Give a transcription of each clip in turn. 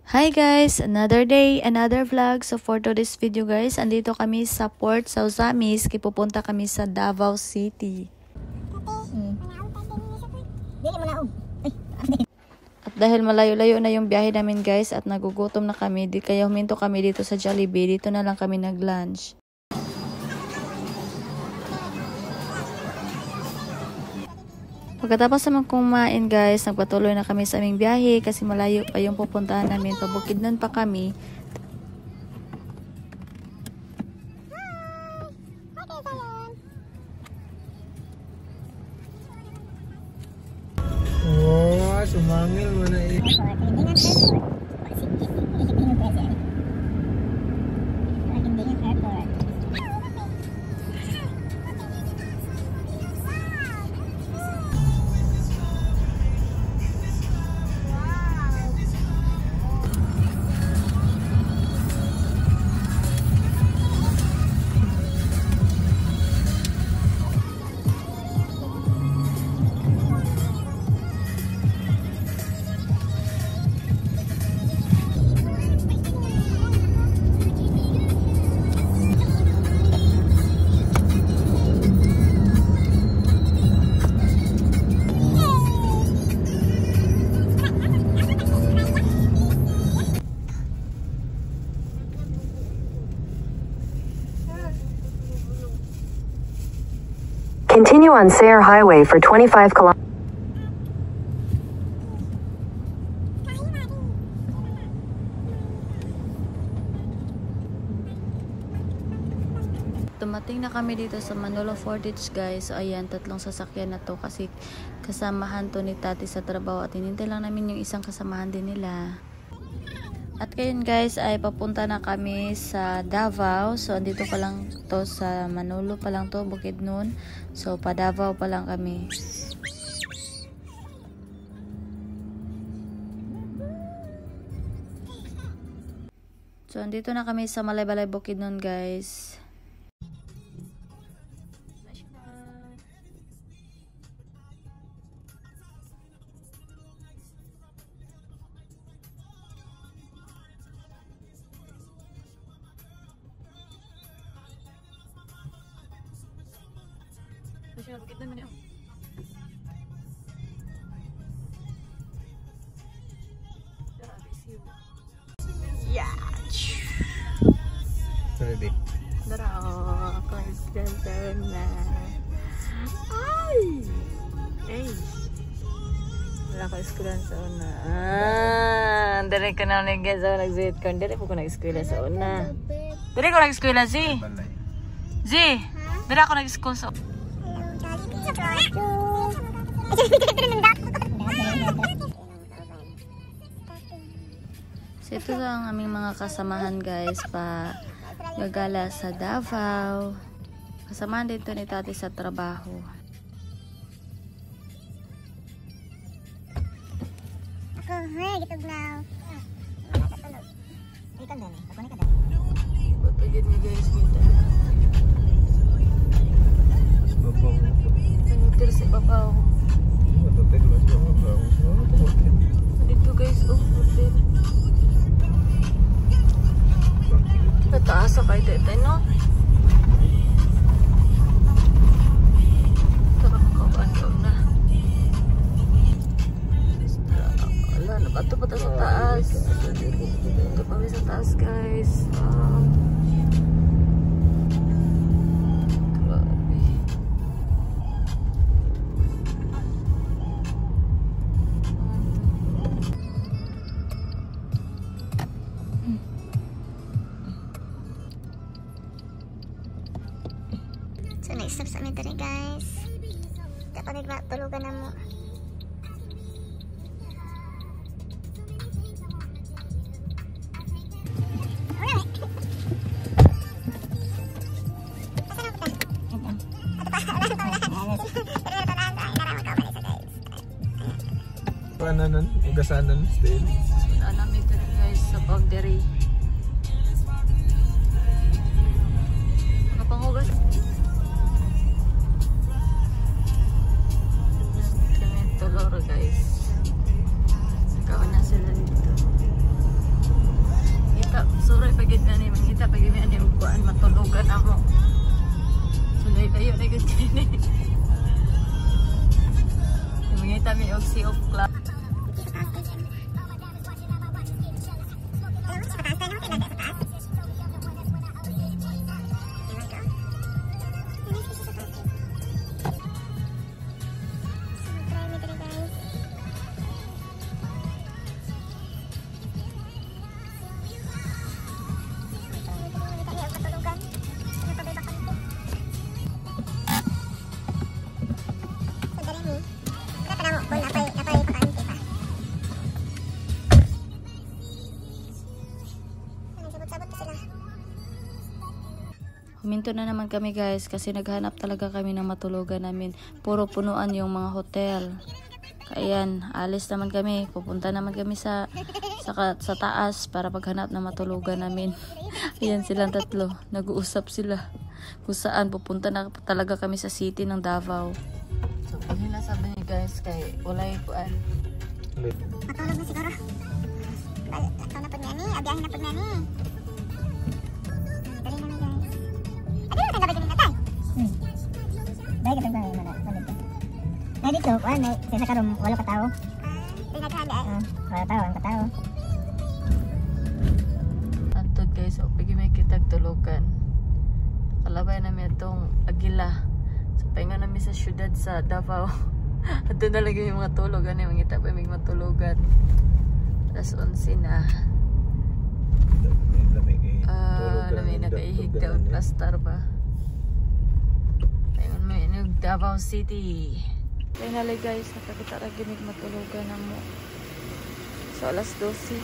Hi guys! Another day, another vlog. So for today's video guys, andito kami sa Port Sausamis. Pupunta kami sa Davao City. At dahil malayo-layo na yung biyahe namin guys at nagugutom na kami, kaya huminto kami dito sa Jollibee. Dito na lang kami nag-lunch. Pagkatapos naman kumain guys, nagpatuloy na kami sa aming biyahe kasi malayo pa yung pupuntahan namin. Pabukidnon pa kami. Oh, sumangil mo na eh. Continue on Sayre Highway for 25 kilometers. Dumating na kami dito sa Manolo Fortich guys. So ayan, tatlong sasakyan na to kasi kasamahan to ni Tati sa trabaho at hinintay lang namin yung isang kasamahan din nila. At ngayon guys ay papunta na kami sa Davao. So andito pa lang to sa Manolo pa lang to, Bukidnon. So pa Davao pa lang kami. So andito na kami sa Malaybalay, Bukidnon guys. Yeah. Sorry. Dara, coincidence na. Ay! Ay! Wala ko eskwela sa una. Dari ka na ulit guys. Nag-zit ko. Dari po ko nag-eskwela sa una. Dari ko nag-eskwela, Z. Z! Dari ako nag-eskwela sa una. So ito lang ang aming mga kasamahan guys pa gagala sa Davao. Kasamahan dito ni Tati sa trabaho. Ako, gitog na. Ikan din eh. Ako ni kada. Pagkagid ni guys dito. Manutir si Babaw. Dito guys, oh, hotel. Nataas sa kay Tete, no? Tara, makabanaw na. Wala, nabato pa sa taas. Ito kami sa taas, guys. So, na-stop sa amin tari guys. Dapat nagtulugan na mo. Pananan, ugasanan, still. Wala namin ito guys sa boundary. Pangugas. Kami tulor guys. Kawan na sila dito. gid na ni mangita pag ani uguan matulugan ako. Sulay kayo na gid kini. Mangita mi og Sea of Clouds. Huminto na naman kami guys kasi naghanap talaga kami ng matulugan namin. Puro punuan yung mga hotel. Ayan, alis naman kami. Pupunta naman kami sa taas para paghanap ng matulugan namin. Ayan silang tatlo. Nag-uusap sila. Kung saan pupunta na talaga kami sa city ng Davao. So, pag nila sabi niya guys kay walay kuan. Matulog na siguro. Ikaw na po niya ni. Abiyahin na po niya ni. Dali namin guys. Adi na tayo gabi natay. Dahil kapag ba mana panig. Na dito, may sa karon wala ka tao. Pinaghanda. Wala tao, ang katao. Antod guys, so pagi may kitag tulugan. Kalabay namin itong Agila. So pahinga namin sa syudad sa Davao. At doon talaga yung mga tulugan. Yung mga pa may matulugan. Alas 11 na. Lamay nakaihig daw. Plastar ba? Pahinga namin yung Davao City. Finally guys, nakakita rin ginig matulugan na mo. So alas 12.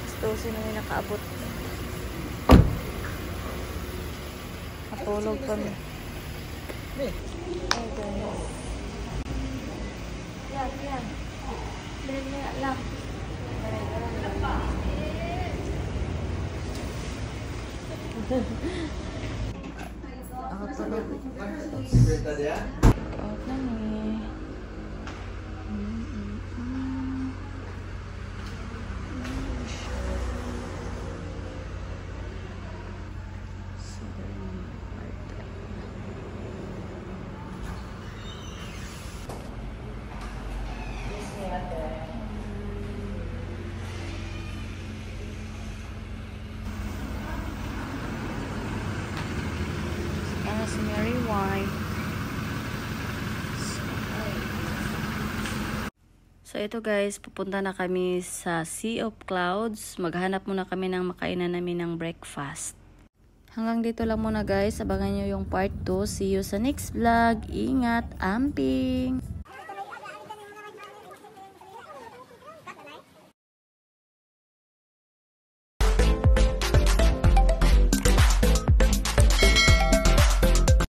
Alas 12 na may nakaabot. Natulog kami. Ay guys. Yan. Lenya lang. Ako tulog. Out na ni. Rosemary wine. So ito guys, pupunta na kami sa Sea of Clouds. Maghanap muna kami ng makainan namin ng breakfast. Hanggang dito lang muna guys. Abangan nyo yung part 2. See you sa next vlog. Ingat, amping!